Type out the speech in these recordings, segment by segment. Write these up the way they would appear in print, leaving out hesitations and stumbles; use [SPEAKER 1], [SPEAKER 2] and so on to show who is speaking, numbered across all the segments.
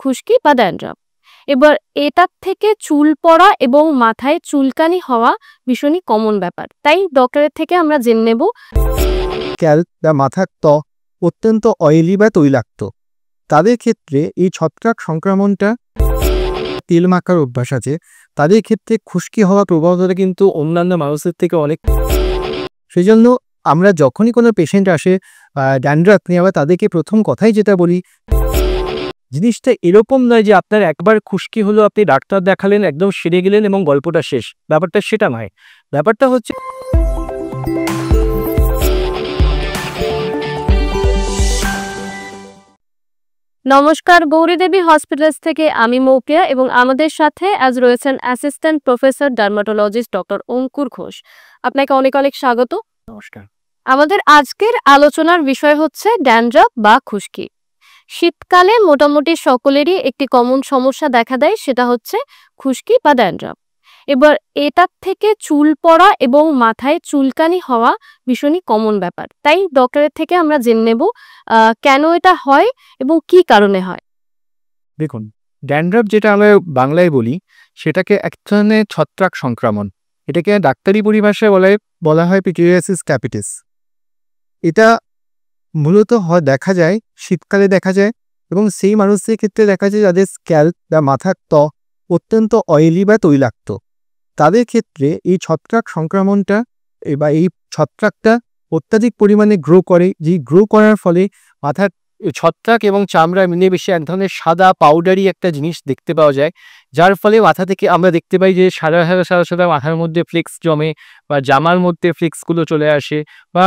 [SPEAKER 1] খুশকি বা ড্যান্ড্রাফ। এবার এটার থেকে চুল পড়া এবং মাথায় চুলকানি হওয়া ভীষণই কমন ব্যাপার, তাই ডক্টরের থেকে আমরা জেনে নেব
[SPEAKER 2] স্ক্যাল্প বা মাথার ত্বক অত্যন্ত অয়েলি বা তৈলাক্ত, তাদের ক্ষেত্রে এই ছত্রাক সংক্রমণটা তেল মাখার অভ্যাস আছে, তাদের ক্ষেত্রে খুশকি হওয়া প্রবণতা কিন্তু অন্যান্য মানুষের থেকে অনেক। সেই জন্য আমরা যখনই কোনো পেশেন্ট আসে ড্যান্ড্রাফ নিয়ে, আবার তাদেরকে প্রথম কথাই যেটা বলি, জিনিসটা এরকম নয় যে আপনার একবার খুশকি হলো, আপনি ডাক্তার দেখালেন, একদম সেরে গেলেন এবং গল্পটা শেষ। ব্যাপারটা সেটা নয়। ব্যাপারটা হচ্ছে
[SPEAKER 1] নমস্কার, গৌরীদেবী হসপিটালস থেকে আমি মৌপিয়া এবং আমাদের সাথে আজ রয়েছেন অ্যাসিস্ট্যান্ট প্রফেসর ডার্মাটোলজিস্ট ডক্টর অঙ্কুর ঘোষ। আপনাকে অনেক অনেক স্বাগত।
[SPEAKER 2] নমস্কার।
[SPEAKER 1] আমাদের আজকের আলোচনার বিষয় হচ্ছে ড্যান্ড্রাফ বা খুশকি। শীতকালে মোটামুটি সকলেরই একটি কমন সমস্যা দেখা দেয়, সেটা হচ্ছে খুশকি বা ড্যান্ড্রাফ। এবার এটার থেকে চুল পড়া এবং মাথায় চুলকানি হওয়া ভীষণই কমন ব্যাপার, তাই ডক্টরের থেকে আমরা জেনে নেব কেন এটা হয় এবং কি কারণে হয়।
[SPEAKER 2] দেখুন, ড্যান্ড্রাফ যেটা আমরা বাংলায় বলি, সেটাকে এক ধরনের ছত্রাক সংক্রমণ। এটাকে ডাক্তারি পরিভাষায় বলা হয় পিটিরিয়াসিস ক্যাপিটিস। এটা মূলত দেখা যায় শীতকালে দেখা যায়, এবং সেই মানুষদের ক্ষেত্রে দেখা যায় যাদের স্ক্যাল্প বা মাথার ত্বক অত্যন্ত অয়েলি বা তৈলাক্ত, তাদের ক্ষেত্রে এই ছত্রাক সংক্রমণটা বা এই ছত্রাকটা অত্যাধিক পরিমাণে গ্রো করে। যেই গ্রো করার ফলে মাথার ছত্রাক এবং চামড়া মিলেমিশে এক ধরনের সাদা পাউডারি একটা জিনিস দেখতে পাওয়া যায়, যার ফলে মাথা থেকে আমরা দেখতে পাই যে সাদা সাদা সাদা সাদা মাথার মধ্যে ফ্লেক্স জমে, বা জামার মধ্যে ফ্লেক্সগুলো চলে আসে, বা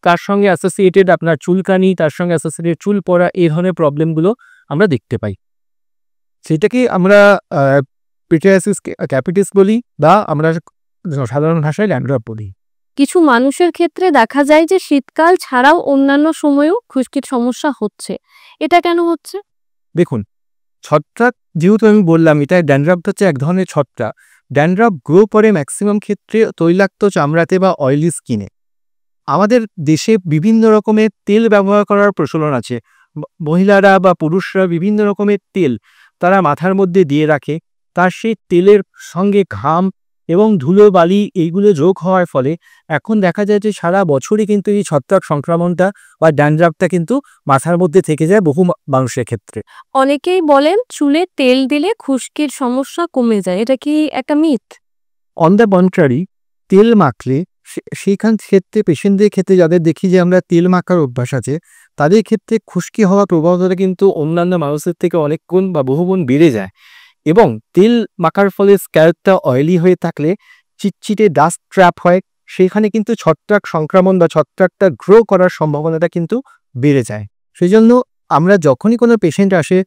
[SPEAKER 2] তার সঙ্গে অ্যাসোসিয়েটেড আপনার চুলকানি, তার সঙ্গে অ্যাসোসিয়েটেড চুল পড়া, এই ধরনের প্রবলেমগুলো আমরা দেখতে পাই। সেটাকে আমরা পিটিরিয়াসিস ক্যাপিটিস বলি, বা আমরা সাধারণ ভাষায় ড্যান্ড্রাফ বলি।
[SPEAKER 1] কিছু মানুষের ক্ষেত্রে দেখা যায় যে শীতকাল ছাড়াও অন্যান্য সময়েও খুশকির সমস্যা হচ্ছে, এটা কেন হচ্ছে?
[SPEAKER 2] দেখুন, ছত্রাক যেহেতু আমি বললাম, এটা ড্যান্ড্রাফটা হচ্ছে এক ধরনের ছত্রাক। ড্যান্ড্রাফ গ্রো করে ম্যাক্সিমাম ক্ষেত্রে তৈলাক্ত চামড়াতে বা অয়েলি স্কিনে। আমাদের দেশে বিভিন্ন রকমের তেল ব্যবহার করার প্রচলন আছে। মহিলারা বা পুরুষরা বিভিন্ন রকমের তেল তারা মাথার মধ্যে দিয়ে রাখে, তার সেই তেলের সঙ্গে ঘাম এবং ধুলো বালি এইগুলো যোগ হওয়ার ফলে এখন দেখা যায় যে সারা বছরই কিন্তু এই ছত্রাক সংক্রমণটা বা ড্যান্ড্রাফটা কিন্তু মাথার মধ্যে থেকে যায় বহু মানুষের ক্ষেত্রে।
[SPEAKER 1] অনেকেই বলেন চুলে তেল দিলে খুশকির সমস্যা কমে যায়, এটা কি একটা মিথ?
[SPEAKER 2] অন দ্য কন্ট্রারি, তেল মাখলে সেইখান ক্ষেত্রে পেশেন্টদের ক্ষেত্রে যাদের দেখি যে আমরা তেল মাখার অভ্যাস আছে, তাদের ক্ষেত্রে খুশকি হওয়া প্রবণতা কিন্তু অন্যান্য মানুষের থেকে অনেক গুণ বা বহুগুণ বেড়ে যায়। এবং তেল মাখার ফলে স্ক্যাল্পটা অয়েলি হয়ে থাকলে চিটচিটে ডাস্ট ট্র্যাপ হয়, সেখানে কিন্তু ছত্রাক সংক্রমণ বা ছত্রাকটা গ্রো করার সম্ভাবনাটা কিন্তু বেড়ে যায়। সেই জন্য আমরা যখনই কোনো পেশেন্ট আসে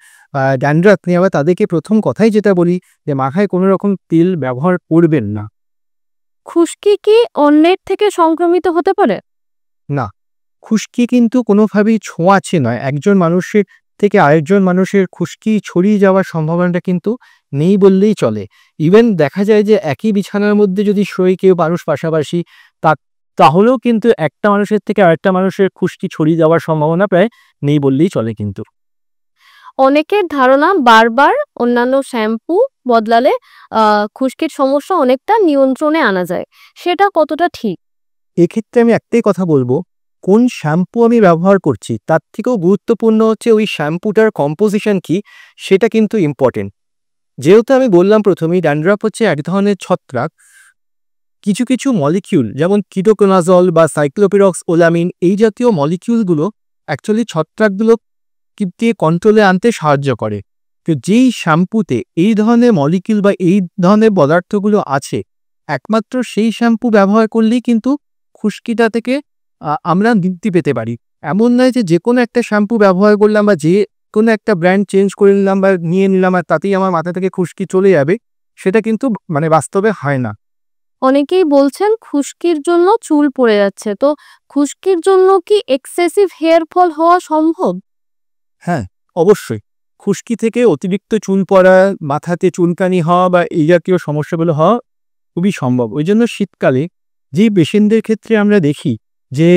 [SPEAKER 2] ড্যান্ড্রাফ নিয়ে, আবার তাদেরকে প্রথম কথাই যেটা বলি যে মাথায় কোনো রকম তেল ব্যবহার করবেন না।
[SPEAKER 1] খুশকি কি অন্যের থেকে সংক্রমিত হতে পারে?
[SPEAKER 2] না, খুশকি কিন্তু কোনোভাবেই ছোঁয়াচে নয়। একজন মানুষের থেকে আরেকজন মানুষের খুশকি ছড়িয়ে যাওয়ার সম্ভাবনাটা কিন্তু নেই বললেই চলে। ইভেন দেখা যায় যে একই বিছানার মধ্যে যদি শোয় কেউ মানুষ পাশাপাশি, তাহলেও কিন্তু একটা মানুষের থেকে আরেকটা মানুষের খুশকি ছড়িয়ে যাওয়ার সম্ভাবনা প্রায় নেই বললেই চলে কিন্তু।
[SPEAKER 1] অনেকের ধারণা বারবার অন্যান্য শ্যাম্পু বদলালে খুশকির সমস্যা অনেকটা নিয়ন্ত্রণে আনা যায়, সেটা কতটা ঠিক?
[SPEAKER 2] এক্ষেত্রে আমি একটাই কথা বলবো, কোন শ্যাম্পু আমি ব্যবহার করছি তার থেকেও গুরুত্বপূর্ণ হচ্ছে ওই শ্যাম্পুটার কম্পোজিশন কি, সেটা কিন্তু ইম্পর্টেন্ট। যেহেতু আমি বললাম প্রথমেই ড্যান্ড্রাফ হচ্ছে এক ধরনের ছত্রাক, কিছু কিছু মলিকিউল যেমন কিটোকোনাজল বা সাইক্লোপিরক্স ওলামিন, এই জাতীয় মলিকিউলগুলো অ্যাকচুয়ালি ছত্রাকগুলো দিয়ে কন্ট্রোলে আনতে সাহায্য করে। তো যেই শ্যাম্পুতে এই ধরনের মলিকিউল বা এই ধরনের পদার্থগুলো আছে, একমাত্র সেই শ্যাম্পু ব্যবহার করলেই কিন্তু খুশকিটা থেকে আমরা মুক্তি পেতে পারি। এমন নয় যে যে কোনো একটা শ্যাম্পু ব্যবহার করলাম বা যে কোনো একটা ব্র্যান্ড চেঞ্জ করে নিলাম বা নিয়ে নিলাম আর তাতেই আমার মাথা থেকে খুশকি চলে যাবে, সেটা কিন্তু বাস্তবে হয় না।
[SPEAKER 1] অনেকেই বলছেন খুশকির জন্য চুল পড়ে যাচ্ছে, তো খুশকির জন্য কি এক্সেসিভ হেয়ার ফল হওয়া সম্ভব?
[SPEAKER 2] হ্যাঁ, অবশ্যই। খুশকি থেকে অতিরিক্ত চুল পড়া, মাথাতে চুলকানি হওয়া বা এই জাতীয় সমস্যাগুলো হওয়া খুবই সম্ভব। ওই জন্য শীতকালে যেই পেশেন্টদের ক্ষেত্রে আমরা দেখি যে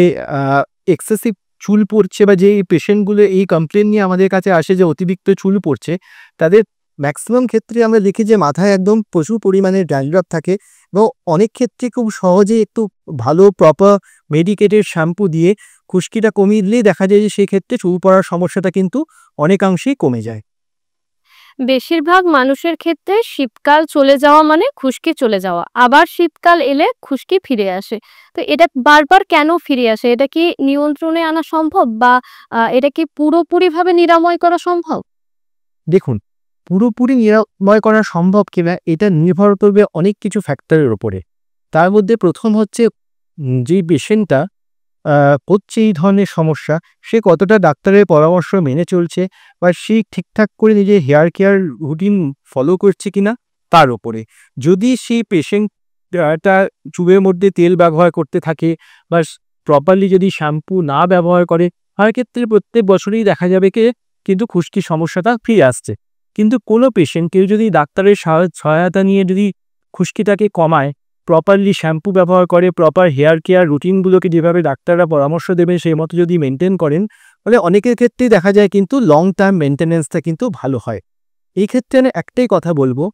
[SPEAKER 2] এক্সেসিভ চুল পড়ছে বা যে পেশেন্টগুলো এই কমপ্লেন নিয়ে আমাদের কাছে আসে যে অতিরিক্ত চুল পড়ছে, তাদের ম্যাক্সিমাম ক্ষেত্রে আমরা দেখি যে মাথায় একদম প্রচুর পরিমাণে ড্যান্ড্রাফ থাকে এবং অনেক ক্ষেত্রে খুব সহজে একটু ভালো প্রপার মেডিকেটেড শ্যাম্পু দিয়ে খুশকিটা কমিয়ে দিলেই দেখা যায় যে সেক্ষেত্রে চুল পড়ার সমস্যাটা কিন্তু অনেকাংশেই কমে যায়।
[SPEAKER 1] বেশিরভাগ মানুষের ক্ষেত্রে শীতকাল চলে যাওয়া মানে খুশকি চলে যাওয়া, আবার শীতকাল এলে খুশকি ফিরে আসে। তো এটা বারবার কেন ফিরে আসে? এটা কি নিয়ন্ত্রণে আনা সম্ভব, বা এটা কি পুরোপুরিভাবে নিরাময় করা সম্ভব?
[SPEAKER 2] দেখুন, পুরোপুরি নিরাময় করা সম্ভব কিনা এটা নির্ভর করবে অনেক কিছু ফ্যাক্টরের উপরে। তার মধ্যে প্রথম হচ্ছে যেই পেশেন্টটা হচ্ছে এই ধরনের সমস্যা, সে কতটা ডাক্তারের পরামর্শ মেনে চলছে বা সে ঠিকঠাক করে নিজের হেয়ার কেয়ার রুটিন ফলো করছে কিনা তার উপরে। যদি সেই পেশেন্টটা চুলের মধ্যে তেল ব্যবহার করতে থাকে বা প্রপারলি যদি শ্যাম্পু না ব্যবহার করে, তার ক্ষেত্রে প্রত্যেক বছরই দেখা যাবে কিন্তু খুশকির সমস্যাটা ফিরে আসছে। কিন্তু কোনো পেশেন্ট কেউ যদি ডাক্তারের সহায়তা নিয়ে যদি খুশকিটাকে কমায়, প্রপারলি শ্যাম্পু ব্যবহার করে, প্রপার হেয়ার কেয়ার রুটিনগুলোকে যেভাবে ডাক্তাররা পরামর্শ দেবেন সেই মতো যদি মেনটেন করেন, তাহলে অনেকের ক্ষেত্রেই দেখা যায় কিন্তু লং টার্ম মেনটেন্যান্সটা কিন্তু ভালো হয়। এই ক্ষেত্রে আমি একটাই কথা বলবো,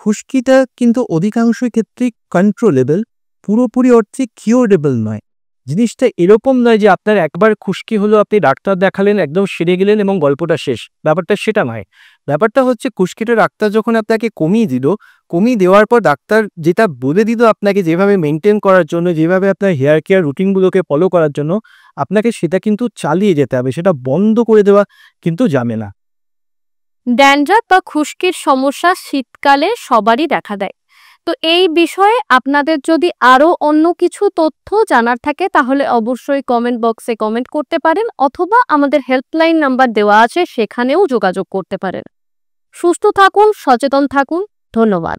[SPEAKER 2] খুশকিটা কিন্তু অধিকাংশ ক্ষেত্রেই কন্ট্রোলেবল, পুরোপুরি অর্থে কিওরেবল নয়। জিনিসটা এরকম নয় যে আপনার একবার খুশকি হলো, আপনি ডাক্তার দেখালেন, একদম সেরে গেলেন এবং গল্পটা শেষ। ব্যাপারটা সেটা নয়। ব্যাপারটা হচ্ছে খুশকিটা ডাক্তার যখন আপনাকে কমিয়ে দিল, কমিয়ে দেওয়ার পর ডাক্তার যেটা বলে দিল আপনাকে যেভাবে মেনটেন করার জন্য, যেভাবে আপনার হেয়ার কেয়ার রুটিনগুলোকে ফলো করার জন্য, আপনাকে সেটা কিন্তু চালিয়ে যেতে হবে। সেটা বন্ধ করে দেওয়া কিন্তু যাবে না।
[SPEAKER 1] ড্যান্ড্রাফ বা খুশকির সমস্যা শীতকালে সবারই দেখা দেয়। তো এই বিষয়ে আপনাদের যদি আরো অন্য কিছু তথ্য জানার থাকে তাহলে অবশ্যই কমেন্ট বক্সে কমেন্ট করতে পারেন, অথবা আমাদের হেল্পলাইন নাম্বার দেওয়া আছে সেখানেও যোগাযোগ করতে পারেন। সুস্থ থাকুন, সচেতন থাকুন। ধন্যবাদ।